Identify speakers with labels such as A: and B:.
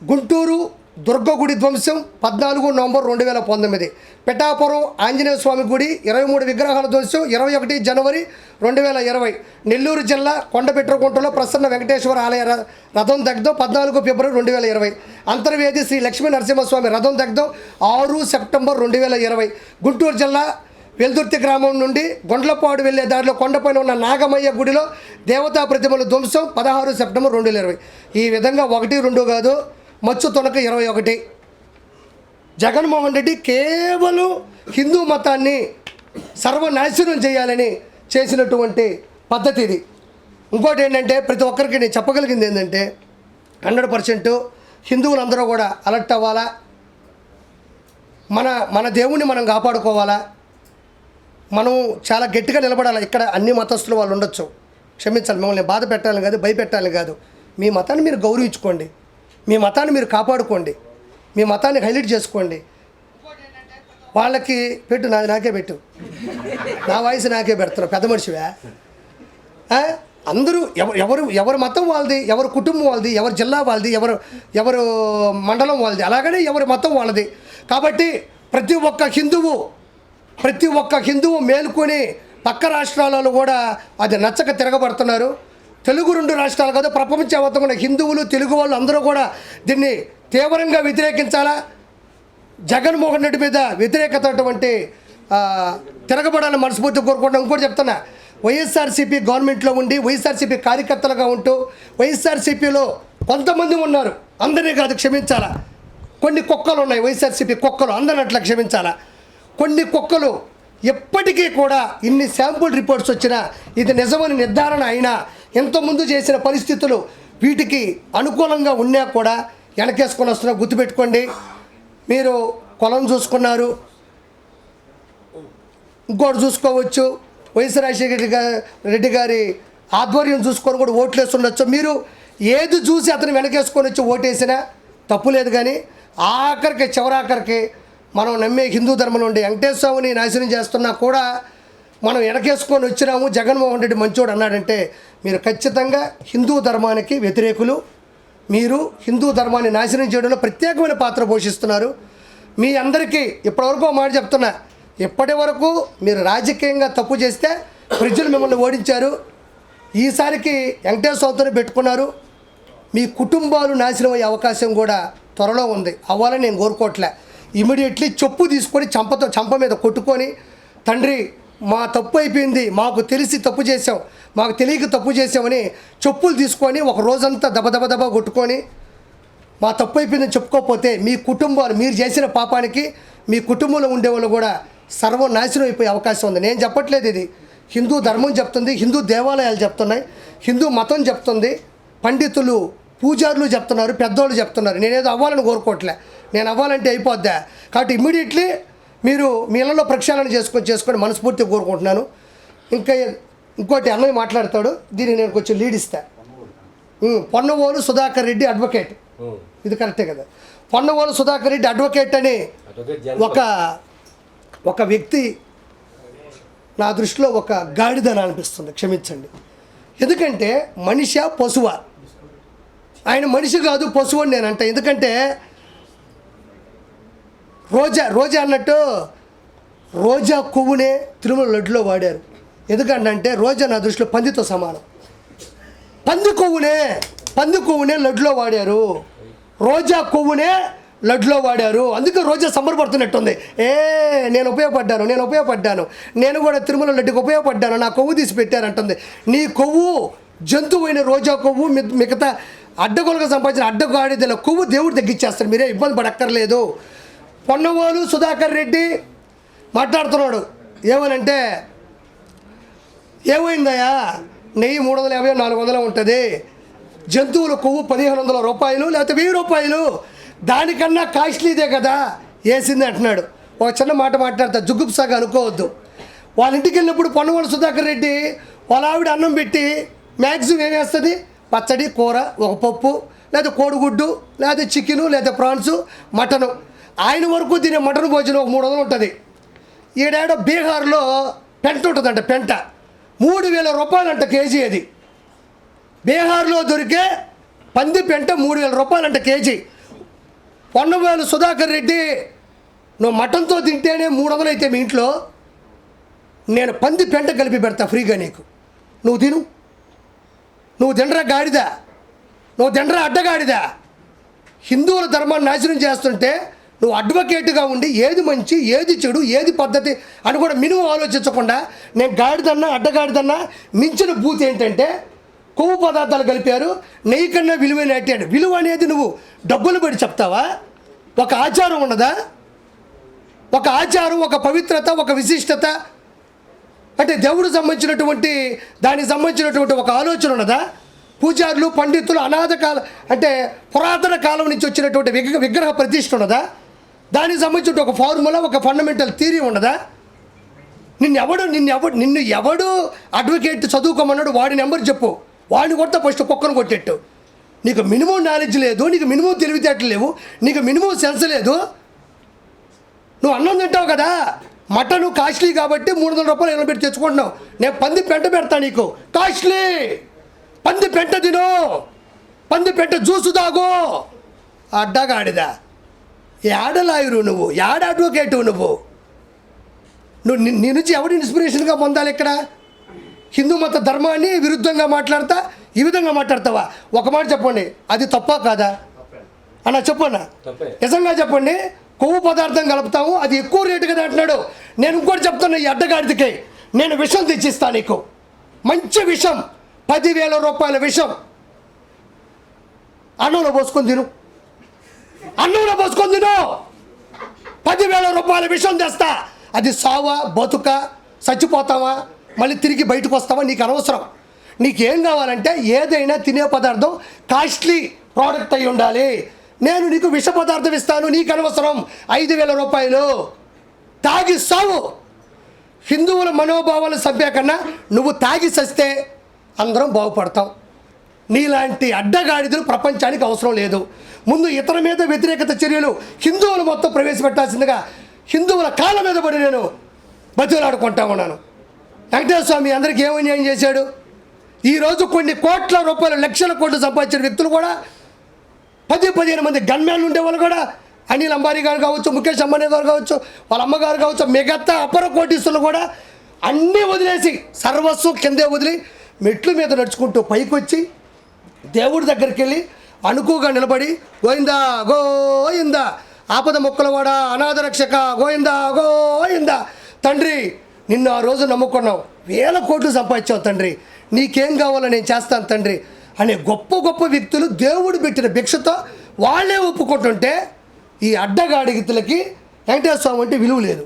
A: గుంటూరు దుర్గగుడి ధ్వంసం 14 నవంబర్ 2019. పిఠాపురం ఆంజనేయ స్వామి గుడి 23 విగ్రహాల ధ్వంసం 21 జనవరి 2020. నెల్లూరు జిల్లా కొండపెట్రకుంటలో ప్రసన్న వెంకటేశ్వర ఆలయ రథం దగ్ధం 14 ఫిబ్రవరి 2020. అంతర్వేది శ్రీ లక్ష్మీ నరసింహస్వామి రథం దగ్ధం 6 సెప్టెంబర్ 2020. గుంటూరు జిల్లా వెల్దుర్తి గ్రామం నుండి గొండ్లపాడు వెళ్లే దారిలో కొండపైన ఉన్న నాగమయ్య గుడిలో దేవతా ప్రతిమల ధ్వంసం 16 సెప్టెంబర్ 2020. ఈ విధంగా 1, 2 కాదు, మచ్చు తొనక 21. జగన్మోహన్ రెడ్డి కేవలం హిందూ మతాన్ని సర్వనాశనం చేయాలని చేసినటువంటి పద్ధతి ఇది. ఇంకోటి ఏంటంటే ప్రతి ఒక్కరికి నేను చెప్పగలిగింది ఏంటంటే 100% హిందువులందరూ కూడా అలర్ట్ అవ్వాలా, మన దేవుణ్ణి మనం కాపాడుకోవాలా, మనం చాలా గట్టిగా నిలబడాలి. ఇక్కడ అన్ని మతస్థులు వాళ్ళు ఉండొచ్చు, క్షమించాలి, మిమ్మల్ని బాధ పెట్టాలని కాదు, భయపెట్టాలని కాదు. మీ మతాన్ని మీరు గౌరవించుకోండి, మీ మతాన్ని మీరు కాపాడుకోండి, మీ మతాన్ని హైలైట్ చేసుకోండి. వాళ్ళకి పెట్టు, నాకే పెట్టు, నా వాయిస్ నాకే పెడుతున్నావు, పెద్ద మనిషివా? అందరూ ఎవరి మతం వాళ్ళది, ఎవరి కుటుంబం వాళ్ళది, ఎవరి జిల్లా వాళ్ళది, ఎవరు మండలం వాళ్ళది, అలాగనే ఎవరి మతం వాళ్ళది. కాబట్టి ప్రతి ఒక్క హిందువు మేలుకొని పక్క రాష్ట్రాలలో కూడా అది నచ్చక తిరగబడుతున్నారు. తెలుగు 2 రాష్ట్రాలు కాదు, ప్రపంచవ్యాప్తంగా హిందువులు, తెలుగు వాళ్ళు అందరూ కూడా దీన్ని తీవ్రంగా వ్యతిరేకించాలా. జగన్మోహన్ రెడ్డి మీద వ్యతిరేకత అటువంటి తిరగబడాలని మనస్ఫూర్తి కోరుకుంటున్నాను. ఇంకోటి చెప్తున్నా, వైఎస్ఆర్సీపీ గవర్నమెంట్లో ఉండి వైఎస్ఆర్సీపీ కార్యకర్తలుగా ఉంటూ వైఎస్ఆర్సీపీలో కొంతమంది ఉన్నారు, అందరినీ కాదు, క్షమించాలా. కొన్ని కుక్కలు ఉన్నాయి, వైఎస్ఆర్సీపీ కుక్కలు, అందరిని అట్లా క్షమించాలా. కొన్ని కుక్కలు ఎప్పటికీ కూడా ఇన్ని శాంపుల్ రిపోర్ట్స్ వచ్చినా ఇది నిజమని నిర్ధారణ అయినా ఇంతకుముందు చేసిన పరిస్థితులు వీటికి అనుకూలంగా ఉన్నా కూడా వెనకేసుకొని వస్తున్నా. గుర్తుపెట్టుకోండి, మీరు కులం చూసుకున్నారు, ఇంకోటి చూసుకోవచ్చు, వైఎస్ రాజశేఖర రెడ్డి గారి ఆధ్వర్యం చూసుకొని కూడా ఓట్లు వేస్తుండొచ్చు. మీరు ఏది చూసి అతను వెనకేసుకొని వచ్చి ఓటేసినా తప్పు లేదు. కానీ చివరాఖరికి మనం నమ్మే హిందూ ధర్మం నుండి వెంకటేశ్వర స్వామిని నాశనం చేస్తున్నా కూడా మనం వెనకేసుకొని వచ్చినాము, జగన్మోహన్ రెడ్డి మంచోడు అన్నాడంటే మీరు ఖచ్చితంగా హిందూ ధర్మానికి వ్యతిరేకులు. మీరు హిందూ ధర్మాన్ని నాశనం చేయడంలో ప్రత్యేకమైన పాత్ర పోషిస్తున్నారు. మీ అందరికీ ఇప్పటివరకు మాట చెప్తున్నా, ఇప్పటి వరకు మీరు రాజకీయంగా తప్పు చేస్తే ప్రజలు మిమ్మల్ని ఓడించారు. ఈసారికి వెంకటేశ్వర స్వామితోనే పెట్టుకున్నారు. మీ కుటుంబాలు నాశనం అయ్యే అవకాశం కూడా త్వరలో ఉంది. అవ్వాలని నేను కోరుకోవట్లే. ఇమీడియట్లీ చెప్పు తీసుకొని చంప మీద కొట్టుకొని, తండ్రి మా తప్పు అయిపోయింది, మాకు తెలిసి తప్పు చేసాం, మాకు తెలియక తప్పు చేసామని చెప్పులు తీసుకొని ఒక రోజంతా దబ కొట్టుకొని మా తప్పు అయిపోయిందని చెప్పుకోకపోతే మీ కుటుంబాలు, మీరు చేసిన పాపానికి మీ కుటుంబంలో ఉండేవాళ్ళు కూడా సర్వనాశనం అయిపోయే అవకాశం ఉంది. నేను చెప్పట్లేదు, ఇది హిందూ ధర్మం చెప్తుంది, హిందూ దేవాలయాలు చెప్తున్నాయి, హిందూ మతం చెప్తుంది, పండితులు పూజారులు చెప్తున్నారు, పెద్దోళ్ళు చెప్తున్నారు. నేనేదో అవ్వాలని కోరుకోవట్లే, నేను అవ్వాలంటే అయిపోద్దా. కాబట్టి ఇమ్మీడియట్లీ మీరు మీ ఇళ్ళలో ప్రక్షాళన చేసుకొని మనస్ఫూర్తిగా కోరుకుంటున్నాను. ఇంకోటి అన్నయ్య మాట్లాడతాడు, దీనికి నేను కొంచెం లీడ్ ఇస్తా. పొన్నవోలు సుధాకర్ రెడ్డి అడ్వకేట్, ఇది కరెక్టే కదా. పొన్నవోలు సుధాకర్ రెడ్డి అడ్వకేట్ అని ఒక వ్యక్తి నా దృష్టిలో ఒక గాడిదని అనిపిస్తుంది, క్షమించండి. ఎందుకంటే మనిషా పశువా? ఆయన మనిషి కాదు, పశువు అని నేను అంటా. ఎందుకంటే రోజా అన్నట్టు రోజా కొవ్వునే తిరుమల లడ్డులో వాడారు. ఎందుకంటే రోజా నా దృష్టిలో పందితో సమానం. పంది కొవ్వునే లడ్డులో వాడారు, రోజా కొవ్వునే లడ్డులో వాడారు. అందుకే రోజా సంబరపడుతున్నట్టుంది. నేను ఉపయోగపడ్డాను, నేను కూడా తిరుమల లడ్డుకి ఉపయోగపడ్డాను, నా కొవ్వు తీసి పెట్టారంటుంది. నీ కొవ్వు జంతువైన రోజా కొవ్వు మిగతా అడ్డగోలుగా సంపాదించిన అడ్డగాడిదల కొవ్వు దేవుడు తగ్గించేస్తాడు, మీరే ఇబ్బంది పడక్కర్లేదు. పొన్నవోలు సుధాకర్ రెడ్డి మాట్లాడుతున్నాడు ఏమనంటే, ఏమైందయ్యా నెయ్యి 350 400 ఉంటుంది, జంతువుల కొవ్వు 1500 రూపాయలు లేకపోతే 1000 రూపాయలు, దానికన్నా కాస్ట్లీదే కదా వేసింది అంటున్నాడు. ఒక చిన్న మాట మాట్లాడతా, జుగుప్సాగా అనుకోవద్దు. వాళ్ళ ఇంటికి వెళ్ళినప్పుడు పొన్నవోలు సుధాకర్ రెడ్డి వాళ్ళ ఆవిడ అన్నం పెట్టి మ్యాక్సిమం ఏం వేస్తుంది, పచ్చడి, కూర, ఒక పప్పు, లేదా కోడిగుడ్డు, లేదా చికెను, లేదా ప్రాన్స్, మటను. ఆయన వరకు తినే మటన్ భోజనం ఒక 300 ఉంటుంది. ఈడేడో బీహార్లో పెంట ఉంటుందంట, పెంట 3000 రూపాయలంట కేజీ. అది బీహార్లో దొరికే పంది పెంట 3000 రూపాయలంట కేజీ. పొన్నవేలు సుధాకర్ రెడ్డి, నువ్వు మటన్తో తింటేనే 300 అయితే మీ ఇంట్లో, నేను పంది పెంట కలిపి పెడతా ఫ్రీగా నీకు, నువ్వు తిను. నువ్వు తినరా గాడిద, నువ్వు తినరా అడ్డగాడిద. హిందువుల ధర్మాన్ని నాశనం చేస్తుంటే నువ్వు అడ్వకేట్గా ఉండి ఏది మంచి ఏది చెడు ఏది పద్ధతి అని కూడా మినిమం ఆలోచించకుండా, నేను గాడిదన్నా అడ్డగాడిదన్నా మించిన బూత్ ఏంటంటే కొవ్వు పదార్థాలు కలిపారు, నెయ్యి కన్నా విలువైన అట్టాడు. విలువ అనేది నువ్వు డబ్బులు పెట్టి చెప్తావా? ఒక ఆచారం ఉన్నదా? ఒక ఆచారం, ఒక పవిత్రత, ఒక విశిష్టత, అంటే దేవుడు సంబంధించినటువంటి దానికి సంబంధించినటువంటి ఒక ఆలోచన ఉన్నదా? పూజారులు పండితులు అనాథ కాలం అంటే పురాతన కాలం నుంచి వచ్చినటువంటి విగ్రహ ప్రతిష్ఠ ఉన్నదా? దానికి సంబంధించిన ఒక ఫార్ములా, ఒక ఫండమెంటల్ థియరీ ఉన్నదా? నిన్ను ఎవడు అడ్వకేట్ చదువుకోమన్నాడు? వాడి నెంబర్ చెప్పు, వాడిని కొట్ట ఫస్ట్ కుక్కను కొట్టేట్టు. నీకు మినిమం నాలెడ్జ్ లేదు, నీకు మినిమం తెలివితేటలు లేవు, నీకు మినిమం సెన్స్ లేదు. నువ్వు అన్నం తింటావు కదా, మటను కాస్ట్లీ కాబట్టి 300 రూపాయలు ఎన్నో పెట్టి తెచ్చుకుంటున్నావు. నేను పంది పెంట పెడతా నీకు, కాస్ట్లీ పంది పెంట తిను, పంది పెంట జ్యూసు తాగు. అడ్డగాడిదా, యాడ లాయరు నువ్వు, యాడ అడ్వకేటు నువ్వు నీ నుంచి ఎవడు ఇన్స్పిరేషన్గా పొందాలి? ఇక్కడ హిందూ మత ధర్మాన్ని విరుద్ధంగా మాట్లాడతా ఈ విధంగా మాట్లాడతావా? ఒక మాట చెప్పండి, అది తప్పా కాదా అన్న? చెప్పన్నా, నిజంగా చెప్పండి. కొవ్వు పదార్థం కలుపుతాము, అది ఎక్కువ రేటు కదా అంటున్నాడు. నేను ఇంకోటి చెప్తున్నా, ఈ అడ్డగాడికి నేను విషం తెచ్చిస్తా నీకు, మంచి విషం, 10,000 రూపాయల విషం. అన్నంలో పోసుకొని తిను, అన్నంలో పోసుకొని తిను. 10,000 రూపాయల విషం తెస్తా. అది సావా బతుక, చచ్చిపోతావా, మళ్ళీ తిరిగి బయటకు వస్తావా, నీకు అనవసరం. నీకేం కావాలంటే ఏదైనా తినే పదార్థం కాస్ట్లీ ప్రోడక్ట్ అయి ఉండాలి. నేను నీకు విష పదార్థం ఇస్తాను, నీకు అనవసరం. 5,000 రూపాయలు తాగి సావు. హిందువుల మనోభావాలు చంపే కన్నా నువ్వు తాగి సస్తే అందరం బాగుపడతాం. నీలాంటి అడ్డగాడిదలు ప్రపంచానికి అవసరం లేదు. ముందు ఇతర మీద వ్యతిరేకత చర్యలు హిందువులు మొత్తం ప్రవేశపెట్టాల్సిందిగా హిందువుల కాళ్ళ మీద పడి నేను బతిలాడుకుంటా ఉన్నాను. వెంకటేశ్వర స్వామి అందరికీ ఏం అన్యాయం చేశాడు? ఈరోజు కొన్ని కోట్ల రూపాయలు, లక్షల కోట్లు సంపాదించిన వ్యక్తులు కూడా 10-15 మంది గన్మ్యాన్లు ఉండేవాళ్ళు కూడా, అనిల్ అంబానీ గారు కావచ్చు, ముఖేష్ అంబానీ గారు కావచ్చు, వాళ్ళ అమ్మగారు కావచ్చు, మిగతా అపర కోటీసులు కూడా అన్నీ వదిలేసి సర్వస్వం కిందే వదిలి మెట్ల మీద నడుచుకుంటూ పైకి వచ్చి దేవుడి దగ్గరికి వెళ్ళి అనుకుగా నిలబడి గోయిందా గోయిందా, ఆపద మొక్కలవాడ, అనాథ రక్షక, గోయిందా గోయిందా. తండ్రి, నిన్ను ఆ రోజు నమ్ముకున్నావు, 1000 కోట్లు సంపాదించావు తండ్రి, నీకేం కావాలో నేను చేస్తాను తండ్రి అనే గొప్ప గొప్ప వ్యక్తులు దేవుడు పెట్టిన భిక్షతో వాళ్ళే ఒప్పుకుంటుంటే, ఈ అడ్డగాడిగితులకి వెంకటేశ్వర స్వామి అంటే విలువ లేదు.